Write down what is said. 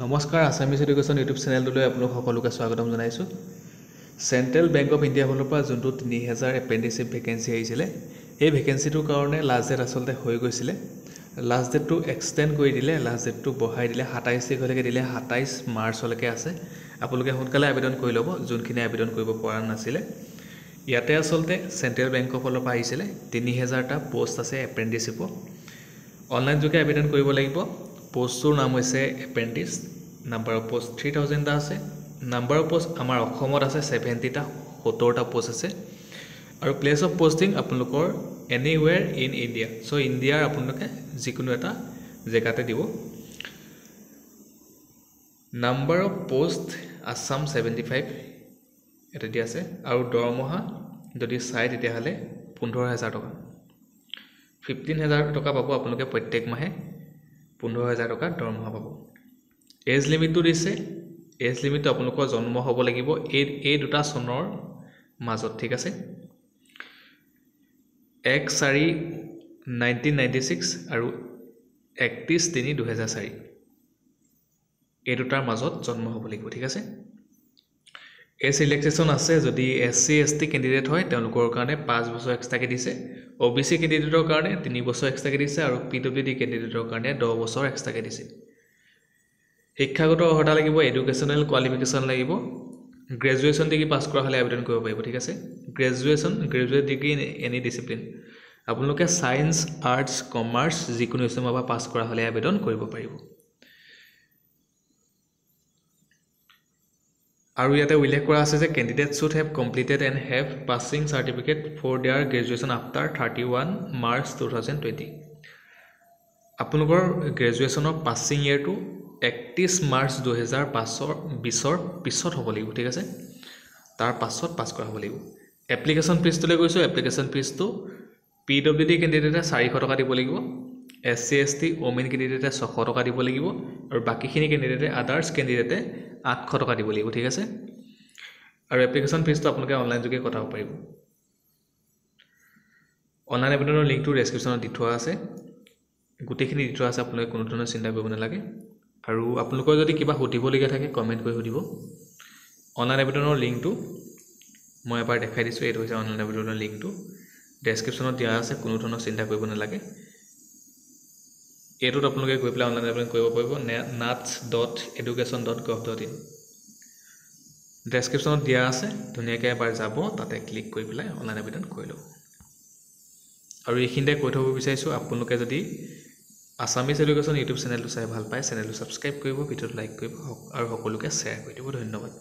নমস্কাৰ Assamese education YouTube চেনেলটোলৈ আপোনালোক সকলোকে স্বাগতম জনাইছোঁ। চেণ্ট্ৰেল বেংক অফ ইণ্ডিয়া ফালৰ পৰা যোনটো 3000 এপেণ্ডিচিপ ভেকেঞ্চি আহিছিলে এই ভেকেঞ্চিটোৰ কাৰণে লাষ্ট ডেট আচলতে হৈ গৈছিলে। লাষ্ট ডেটটো এক্সটেণ্ড কৰি দিলে, লাষ্ট ডেটটো বঢ়াই দিলে 27 তাৰিখলৈকে দিলে, 27 মাৰ্চলৈকে আছে। আপোনালোকে সোনকালে আবেদন কৰি ল'ব যোনখিনি আবেদন কৰিব পৰা নাছিলে। ইয়াতে আচলতে চেণ্ট্ৰেল বেংকৰ ফালৰ পৰা আহিছিলে 3000টা পোষ্ট আছে এপেণ্ডিচিপৰ। অনলাইন যোগে আবেদন কৰিব লাগিব। পোষ্টটোৰ নাম হৈছে এপেণ্ডিছ। নাম্বাৰ অফ পোষ্ট 3000টা আছে। নাম্বাৰ অফ পোষ্ট আমাৰ অসমত আছে 70টা, 70টা পোষ্ট আছে। আৰু প্লেচ অফ পষ্টিং আপোনালোকৰ এনিৱেৰ ইন ইণ্ডিয়া। চ' ইণ্ডিয়াৰ আপোনালোকে যিকোনো এটা জেগাতে দিব। নাম্বাৰ অফ পোষ্ট আছাম 75 এটা দিয়া আছে। আৰু দৰমহা যদি চাই তেতিয়াহ'লে 15000 টকা, 15000 টকা পাব আপোনালোকে প্ৰত্যেক মাহে। 15000 টকা দৰমহা পাব। এজ লিমিটটো দিছে। এজ লিমিটটো আপোনালোকৰ জন্ম হ'ব লাগিব এই দুটা চনৰ মাজত, ঠিক আছে। 1/4/1996 আৰু 31/3/2004 এই দুটাৰ মাজত জন্ম হ'ব লাগিব, ঠিক আছে। এজ ৰিলেক্সেশ্যন আছে। যদি SC ST কেণ্ডিডেট হয় তেওঁলোকৰ কাৰণে 5 বছৰ এক্সট্ৰাকৈ দিছে। OBC কেণ্ডিডেটৰ কাৰণে 3 বছৰ এক্সট্ৰাকৈ দিছে। আৰু PWD কেণ্ডিডেটৰ কাৰণে 10 বছৰ এক্সট্ৰাকৈ দিছে। শিক্ষাগত অৰ্হতা লাগিব, এডুকেশ্যনেল কোৱালিফিকেশ্যন লাগিব। গ্ৰেজুৱেশ্যন ডিগ্ৰী পাছ কৰা হ'লে আবেদন কৰিব পাৰিব, ঠিক আছে। Graduate degree in any discipline. আপোনালোকে ছায়েন্স, আৰ্টছ, কমাৰ্চ যিকোনো ষ্ট্ৰীমৰ পৰা পাছ কৰা হ'লে আবেদন কৰিব পাৰিব। আৰু ইয়াতে উল্লেখ কৰা আছে যে candidate should have completed and have passing certificate for their graduation after 31 March 2020। আপোনালোকৰ গ্ৰেজুৱেশ্যনৰ পাছিং ইয়েৰটো 31 মাৰ্চ 2020 পিছত হ'ব লাগিব, ঠিক আছে। তাৰ পাছত পাছ কৰা হ'ব লাগিব। এপ্লিকেশ্যন ফিজটোলৈ গৈছোঁ। এপ্লিকেশ্যন ফিজটো PWD কেণ্ডিডেটে 400 টকা দিব লাগিব। SC ST ওমেন কেণ্ডিডেটে 600 টকা দিব লাগিব। আৰু বাকীখিনি কেণ্ডিডেটে আদাৰ্ছ কেণ্ডিডেটে 800 টকা দিব লাগিব, ঠিক আছে। আৰু এপ্লিকেশ্যন ফিজটো আপোনালোকে অনলাইন যোগে কটাব পাৰিব। অনলাইন আবেদনৰ লিংকটো ডেছক্ৰিপশ্যনত দি থোৱা আছে। গোটেইখিনি দি থোৱা আছে, আপোনালোকে কোনো ধৰণৰ চিন্তা কৰিব নালাগে। আৰু আপোনালোকৰ যদি কিবা সুধিবলগীয়া থাকে কমেণ্ট কৰি সুধিব। অনলাইন আবেদনৰ লিংকটো মই এবাৰ দেখাই দিছোঁ। এইটো হৈছে অনলাইন আবেদনৰ লিংকটো, ডেছক্ৰিপশ্যনত দিয়া আছে। কোনো ধৰণৰ চিন্তা কৰিব নালাগে। এইটোত আপোনালোকে গৈ পেলাই অনলাইন আবেদন কৰিব পাৰিব। nats.education.gov.in ডেছক্ৰিপশ্যনত দিয়া আছে। ধুনীয়াকৈ এবাৰ যাব, তাতে ক্লিক কৰি পেলাই অনলাইন আবেদন কৰি ল'ব। আৰু এইখিনিতে কৈ থ'ব বিচাৰিছোঁ, আপোনালোকে যদি আসামিজ এডুকেশ্যন ইউটিউব চেনেলটো চাই ভাল পায় চেনেলটো ছাবস্ক্ৰাইব কৰিব, ভিডিঅ'টো লাইক কৰিব আৰু সকলোকে শ্বেয়াৰ কৰি দিব। ধন্যবাদ।